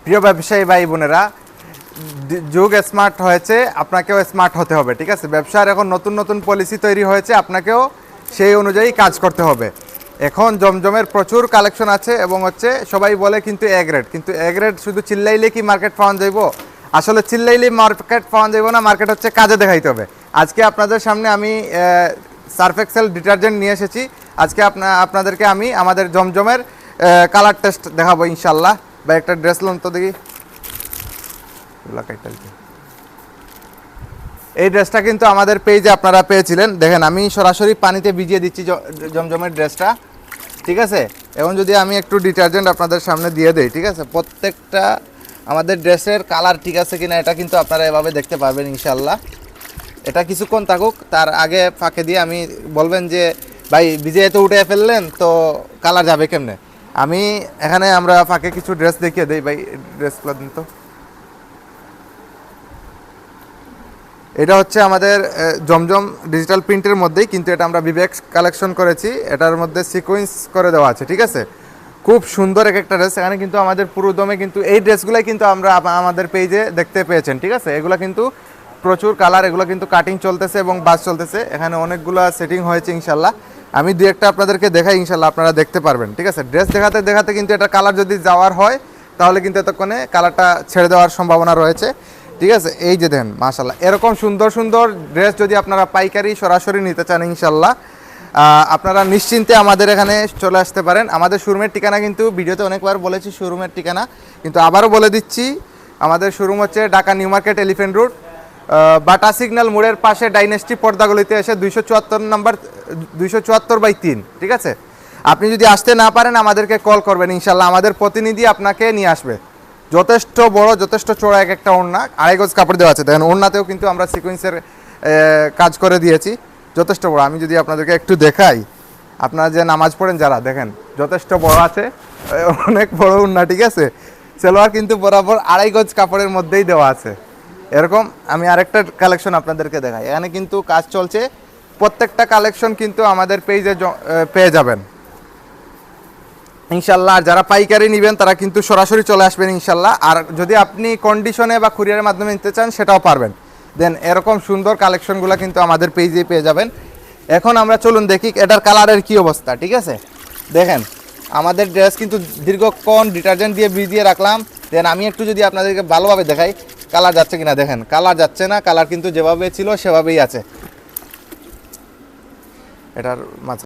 প্রিয় ব্যবসায়ী ভাই বোনেরা, যুগ স্মার্ট হয়েছে, আপনাকেও স্মার্ট হতে হবে, ঠিক আছে? ব্যবসার এখন নতুন নতুন পলিসি তৈরি হয়েছে, আপনাকেও সেই অনুযায়ী কাজ করতে হবে। এখন জমজমের প্রচুর কালেকশন আছে এবং হচ্ছে সবাই বলে কিন্তু এ গ্রেড, কিন্তু এ গ্রেড শুধু চিল্লাইলে কি মার্কেট পাওয়া যাইব? আসলে চিল্লাইলে মার্কেট পাওয়া যাইব না, মার্কেট হচ্ছে কাজে দেখাইতে হবে। আজকে আপনাদের সামনে আমি সার্ফ এক্সেল ডিটারজেন্ট নিয়ে এসেছি। আজকে আপনাদেরকে আমি আমাদের জমজমের কালার টেস্ট দেখাবো ইনশাল্লাহ। বা একটা ড্রেস লোন তো দেখি, এই ড্রেসটা কিন্তু আমাদের পেজে আপনারা পেয়েছিলেন। দেখেন আমি সরাসরি পানিতে ভিজিয়ে দিচ্ছি জমজমের ড্রেসটা, ঠিক আছে? এখন যদি আমি একটু ডিটারজেন্ট আপনাদের সামনে দিয়ে দেই, ঠিক আছে? প্রত্যেকটা আমাদের ড্রেসের কালার ঠিক আছে কিনা এটা কিন্তু আপনারা এভাবে দেখতে পারবেন ইনশাল্লাহ। এটা কিছুক্ষণ থাকুক, তার আগে ফাঁকে দিয়ে আমি বলবেন যে ভাই ভিজিয়ে তো উঠে ফেললেন, তো কালার যাবে কেমনে? আমি এখানে আমরা ফাঁকে কিছু ড্রেস দেখিয়ে দেই। ভাই ড্রেসগুলো দিন তো। এটা হচ্ছে আমাদের জমজম ডিজিটাল প্রিন্টের মধ্যেই, কিন্তু এটা আমরা বিবেক্স কালেকশন করেছি। এটার মধ্যে সিকোয়েন্স করে দেওয়া আছে, ঠিক আছে? খুব সুন্দর এক একটা ড্রেস। এখানে কিন্তু আমাদের পুরো দমে কিন্তু এই ড্রেসগুলাই কিন্তু আমরা আমাদের পেজে দেখতে পেয়েছেন, ঠিক আছে? এগুলো কিন্তু প্রচুর কালার, এগুলো কিন্তু কাটিং চলতেছে এবং বাস চলতেছে। এখানে অনেকগুলো সেটিং হয়েছে ইনশাল্লাহ। আমি দুই একটা আপনাদেরকে দেখাই, ইনশাল্লাহ আপনারা দেখতে পারবেন, ঠিক আছে? ড্রেস দেখাতে দেখাতে কিন্তু এটা কালার যদি যাওয়ার হয় তাহলে কিন্তু এতক্ষণে কালারটা ছেড়ে দেওয়ার সম্ভাবনা রয়েছে, ঠিক আছে? এই যে দেখেন মাশাল্লাহ, এরকম সুন্দর সুন্দর ড্রেস যদি আপনারা পাইকারি সরাসরি নিতে চান ইনশাল্লাহ আপনারা নিশ্চিন্তে আমাদের এখানে চলে আসতে পারেন। আমাদের শোরুমের ঠিকানা কিন্তু ভিডিওতে অনেকবার বলেছি শোরুমের ঠিকানা, কিন্তু আবারও বলে দিচ্ছি। আমাদের শোরুম হচ্ছে Dhaka new market elephant road, বাটা সিগন্যাল মোড়ের পাশে ডাইনেস্টি পর্দাগুলিতে এসে 274 নম্বর 274/3, ঠিক আছে? আপনি যদি আসতে না পারেন আমাদেরকে কল করবেন ইনশাল্লাহ, আমাদের প্রতিনিধি আপনাকে নিয়ে আসবে। যথেষ্ট বড়, যথেষ্ট চড়া এক একটা ওড়না, 2.5 গজ কাপড় দেওয়া আছে। দেখেন ওড়নাতেও কিন্তু আমরা সিকোয়েন্সের কাজ করে দিয়েছি, যথেষ্ট বড়। আমি যদি আপনাদেরকে একটু দেখাই, আপনারা যে নামাজ পড়েন যারা, দেখেন যথেষ্ট বড় আছে, অনেক বড় ওড়না, ঠিক আছে? সালোয়ার কিন্তু বরাবর 2.5 গজ কাপড়ের মধ্যেই দেওয়া আছে। এরকম আমি আরেকটা কালেকশন আপনাদেরকে দেখাই। এখানে কিন্তু কাজ চলছে, প্রত্যেকটা কালেকশন কিন্তু আমাদের পেজে পেয়ে যাবেন ইনশাল্লাহ। আর যারা পাইকারি নেবেন তারা কিন্তু সরাসরি চলে আসবেন ইনশাল্লাহ। আর যদি আপনি কন্ডিশনে বা কুরিয়ারের মাধ্যমে নিতে চান সেটাও পারবেন। দেন এরকম সুন্দর কালেকশনগুলো কিন্তু আমাদের পেজে পেয়ে যাবেন। এখন আমরা চলুন দেখি এটার কালারের কি অবস্থা, ঠিক আছে? দেখেন আমাদের ড্রেস কিন্তু দীর্ঘক্ষণ ডিটারজেন্ট দিয়ে ভিজিয়ে রাখলাম। দেন আমি একটু যদি আপনাদেরকে ভালোভাবে দেখাই কালার যাচ্ছে কিনা। দেখেন কালার যাচ্ছে না, কালার কিন্তু যেভাবে ছিল সেভাবেই আছে। এটার মাঝে